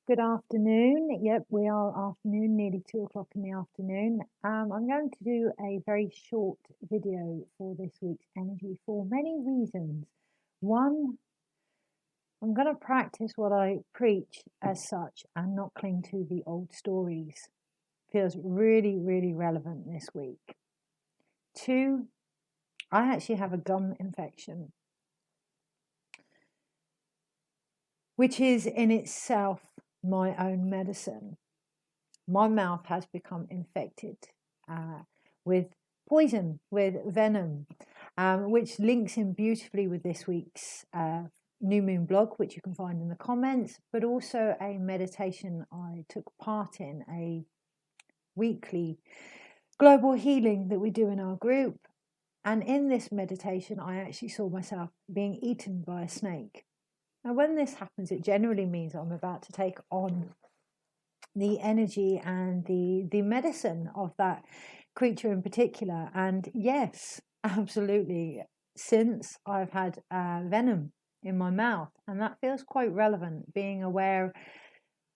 Good afternoon. Yep, we are afternoon, nearly 2 o'clock in the afternoon. I'm going to do a very short video for this week's energy for many reasons. One, I'm going to practice what I preach as such and not cling to the old stories. Feels really, really relevant this week. Two, I actually have a gum infection, which is in itself my own medicine. My mouth has become infected with poison, with venom, which links in beautifully with this week's new moon blog, which you can find in the comments, but also a meditation I took part in, a weekly global healing that we do in our group. And in this meditation, I actually saw myself being eaten by a snake. Now, when this happens, it generally means I'm about to take on the energy and the medicine of that creature in particular. And yes, absolutely, since I've had venom in my mouth, and that feels quite relevant, being aware of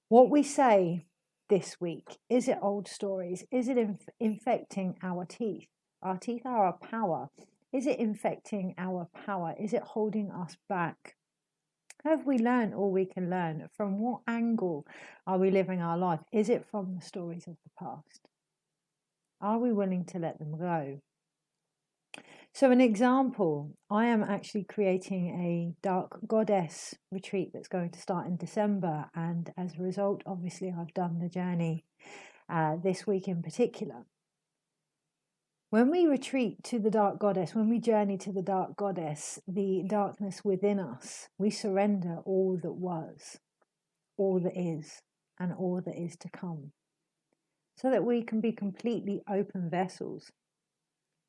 what we say this week. Is it old stories? Is it infecting our teeth? Our teeth are our power. Is it infecting our power? Is it holding us back? Have we learned all we can learn? From what angle are we living our life? Is it from the stories of the past? Are we willing to let them go? So an example, I am actually creating a dark goddess retreat that's going to start in December. And as a result, obviously, I've done the journey this week in particular. When we retreat to the dark goddess, when we journey to the dark goddess, the darkness within us, we surrender all that was, all that is, and all that is to come, so that we can be completely open vessels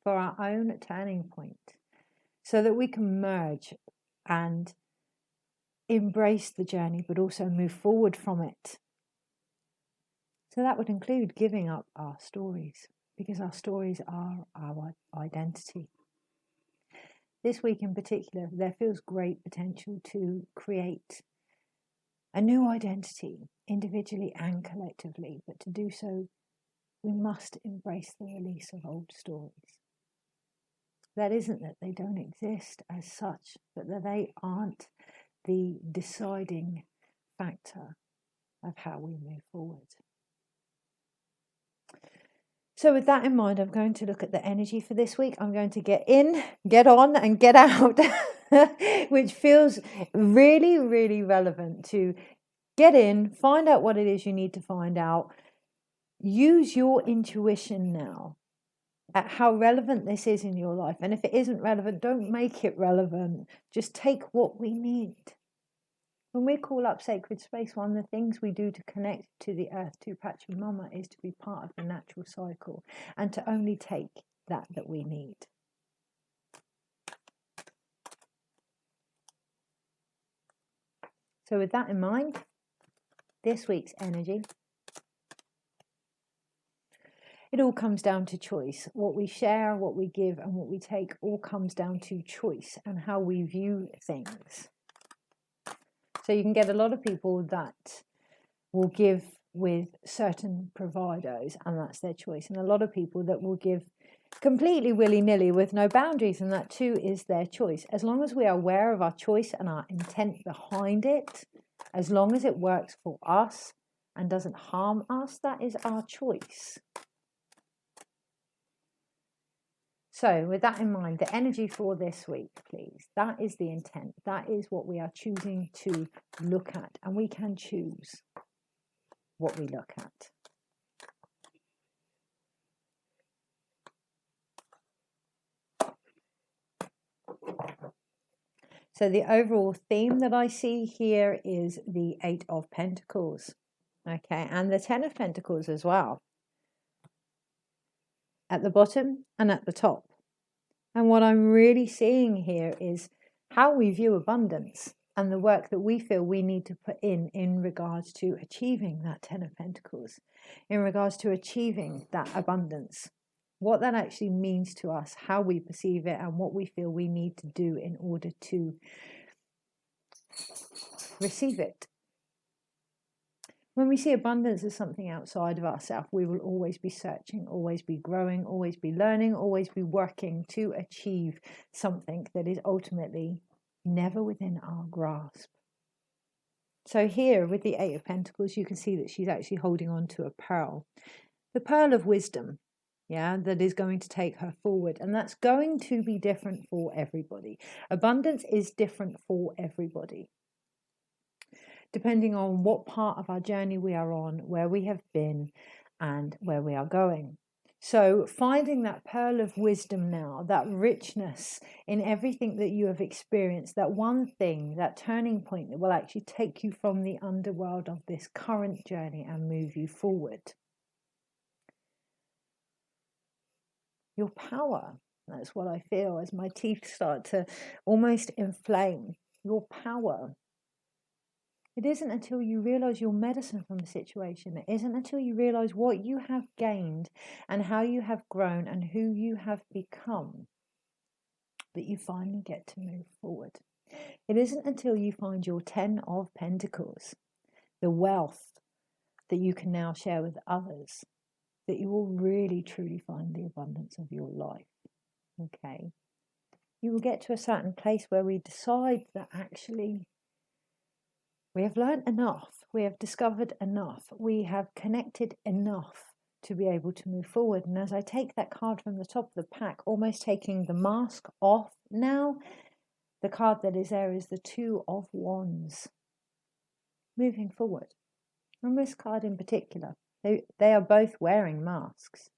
for our own turning point, so that we can merge and embrace the journey, but also move forward from it. So that would include giving up our stories, because our stories are our identity. This week in particular, there feels great potential to create a new identity, individually and collectively, but to do so, we must embrace the release of old stories. That isn't that they don't exist as such, but that they aren't the deciding factor of how we move forward. So with that in mind, I'm going to look at the energy for this week. I'm going to get in, get on, and get out, which feels really, really relevant to get in, find out what it is you need to find out. Use your intuition now at how relevant this is in your life. And if it isn't relevant, don't make it relevant. Just take what we need. When we call up sacred space, one of the things we do to connect to the earth, to Pachamama, is to be part of the natural cycle and to only take that we need. So with that in mind, this week's energy, it all comes down to choice. What we share, what we give, and what we take all comes down to choice and how we view things. So you can get a lot of people that will give with certain provisos, and that's their choice. And a lot of people that will give completely willy-nilly with no boundaries, and that too is their choice. As long as we are aware of our choice and our intent behind it, as long as it works for us and doesn't harm us, that is our choice. So with that in mind, the energy for this week, please, that is the intent. That is what we are choosing to look at, and we can choose what we look at. So the overall theme that I see here is the 8 of Pentacles, okay, and the 10 of Pentacles as well, at the bottom and at the top. And what I'm really seeing here is how we view abundance and the work that we feel we need to put in regards to achieving that 10 of Pentacles, in regards to achieving that abundance. what that actually means to us, how we perceive it, and what we feel we need to do in order to receive it. When we see abundance as something outside of ourselves, we will always be searching, always be growing, always be learning, always be working to achieve something that is ultimately never within our grasp. So here with the Eight of Pentacles, you can see that she's actually holding on to a pearl, the pearl of wisdom, that is going to take her forward. And that's going to be different for everybody. Abundance is different for everybody, depending on what part of our journey we are on, where we have been, and where we are going. So finding that pearl of wisdom now, that richness in everything that you have experienced, that one thing, that turning point that will actually take you from the underworld of this current journey and move you forward. Your power, that's what I feel as my teeth start to almost inflame. Your power. It isn't until you realize your medicine from the situation, it isn't until you realize what you have gained and how you have grown and who you have become that you finally get to move forward. It isn't until you find your 10 of Pentacles, the wealth that you can now share with others, that you will really truly find the abundance of your life. Okay? You will get to a certain place where we decide that actually we have learned enough, we have discovered enough, we have connected enough to be able to move forward. And as I take that card from the top of the pack, almost taking the mask off now, the card that is there is the Two of Wands. Moving forward. And this card in particular, they are both wearing masks.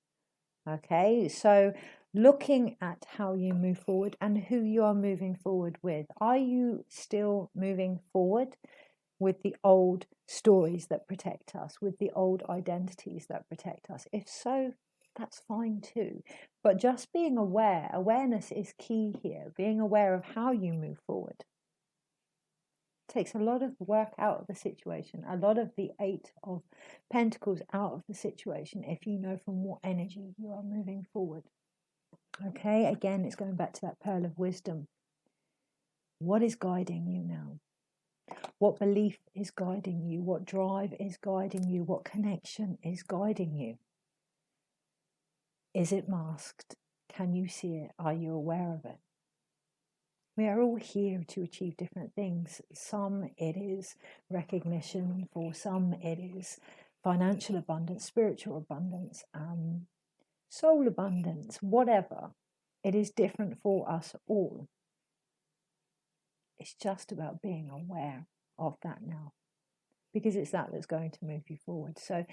Okay, so looking at how you move forward and who you are moving forward with. Are you still moving forward with the old stories that protect us, with the old identities that protect us? If so, that's fine too. But just being aware, awareness is key here. Being aware of how you move forward takes a lot of work out of the situation, a lot of the Eight of Pentacles out of the situation, if you know from what energy you are moving forward. Okay, again, it's going back to that pearl of wisdom. What is guiding you now? What belief is guiding you? What drive is guiding you? What connection is guiding you? Is it masked? Can you see it? Are you aware of it? We are all here to achieve different things. Some it is recognition, for some it is financial abundance, spiritual abundance, soul abundance, whatever. It is different for us all. It's just about being aware of that now, because it's that that's going to move you forward. So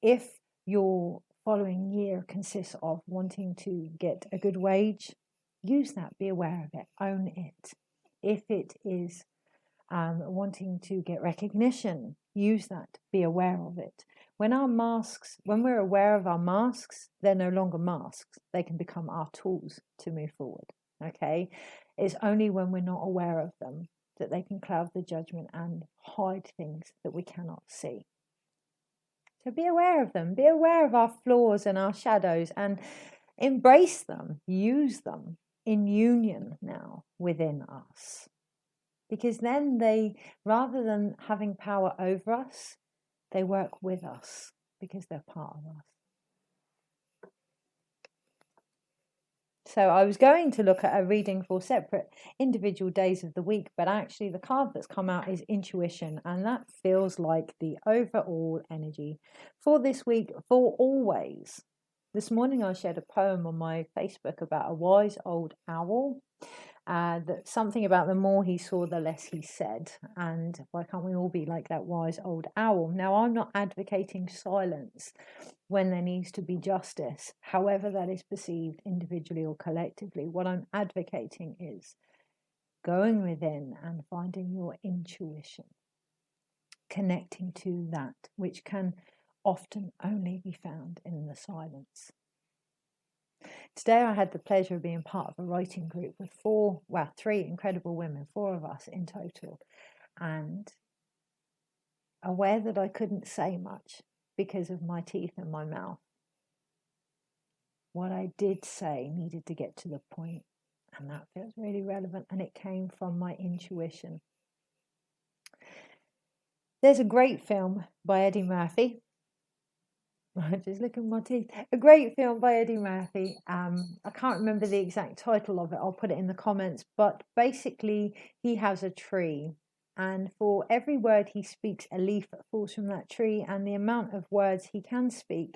if your following year consists of wanting to get a good wage, use that, be aware of it, own it. If it is wanting to get recognition, use that, be aware of it. When we're aware of our masks, they're no longer masks. They can become our tools to move forward. Okay? It's only when we're not aware of them that they can cloud the judgment and hide things that we cannot see. So be aware of them. Be aware of our flaws and our shadows and embrace them. Use them in union now within us. Because then they, rather than having power over us, they work with us because they're part of us. So I was going to look at a reading for separate individual days of the week, but actually the card that's come out is intuition, and that feels like the overall energy for this week, for always. This morning I shared a poem on my Facebook about a wise old owl. That something about the more he saw, the less he said. And why can't we all be like that wise old owl? Now, I'm not advocating silence when there needs to be justice, however that is perceived individually or collectively. What I'm advocating is going within and finding your intuition, connecting to that which can often only be found in the silence. Today I had the pleasure of being part of a writing group with three incredible women, four of us in total, and aware that I couldn't say much because of my teeth and my mouth. what I did say needed to get to the point, and that feels really relevant, and it came from my intuition. There's a great film by Eddie Murphy. Just look at my teeth. A great film by Eddie Murphy. I can't remember the exact title of it. I'll put it in the comments. But basically, he has a tree, and for every word he speaks, a leaf falls from that tree, and the amount of words he can speak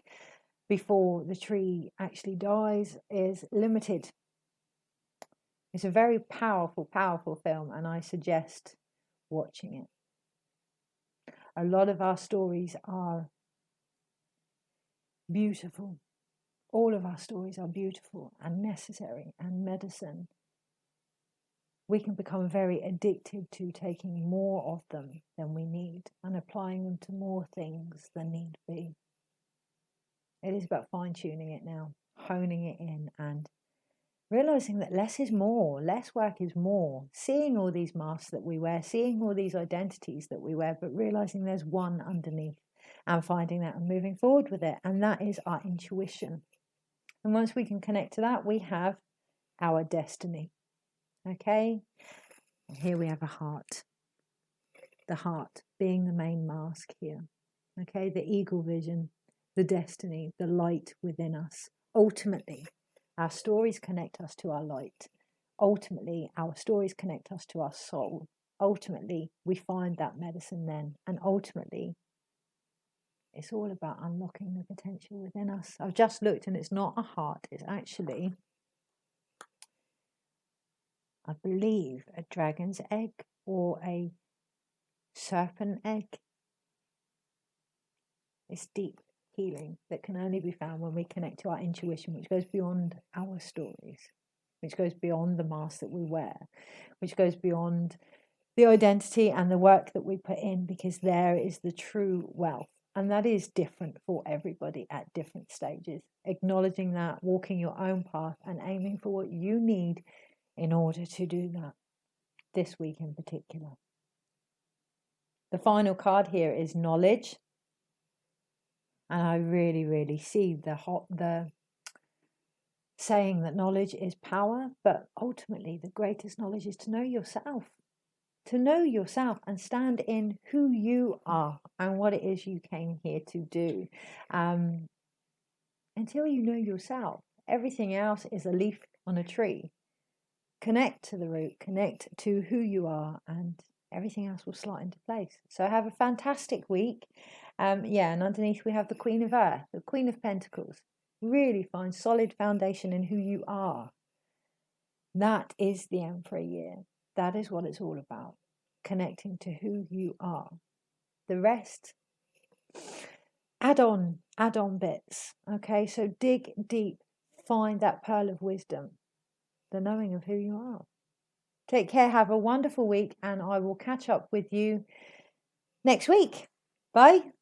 before the tree actually dies is limited. It's a very powerful, powerful film, and I suggest watching it. A lot of our stories are beautiful. All of our stories are beautiful and necessary and medicine. We can become very addicted to taking more of them than we need and applying them to more things than need be. It is about fine-tuning it now, honing it in, and realizing that less is more, less work is more. Seeing all these masks that we wear, seeing all these identities that we wear, but realizing there's one underneath, and finding that and moving forward with it. And that is our intuition. And once we can connect to that, we have our destiny. Okay? And here we have a heart. The heart being the main mask here. Okay? The eagle vision, the destiny, the light within us. Ultimately, our stories connect us to our light. Ultimately, our stories connect us to our soul. Ultimately, we find that medicine then. And ultimately, it's all about unlocking the potential within us. I've just looked, and it's not a heart. It's actually, I believe, a dragon's egg or a serpent egg. It's deep healing that can only be found when we connect to our intuition, which goes beyond our stories, which goes beyond the mask that we wear, which goes beyond the identity and the work that we put in, because there is the true wealth. And that is different for everybody at different stages. Acknowledging that, walking your own path, and aiming for what you need in order to do that, this week in particular. The final card here is knowledge. And I really, really see the saying that knowledge is power, but ultimately the greatest knowledge is to know yourself. To know yourself and stand in who you are and what it is you came here to do. Until you know yourself, everything else is a leaf on a tree. Connect to the root, connect to who you are, and everything else will slot into place. So have a fantastic week. And underneath we have the Queen of Earth, the Queen of Pentacles. Really find solid foundation in who you are. That is the Emperor year. That is what it's all about. Connecting to who you are. The rest, add on bits. Okay, so dig deep, find that pearl of wisdom, the knowing of who you are. Take care, have a wonderful week, and I will catch up with you next week. Bye.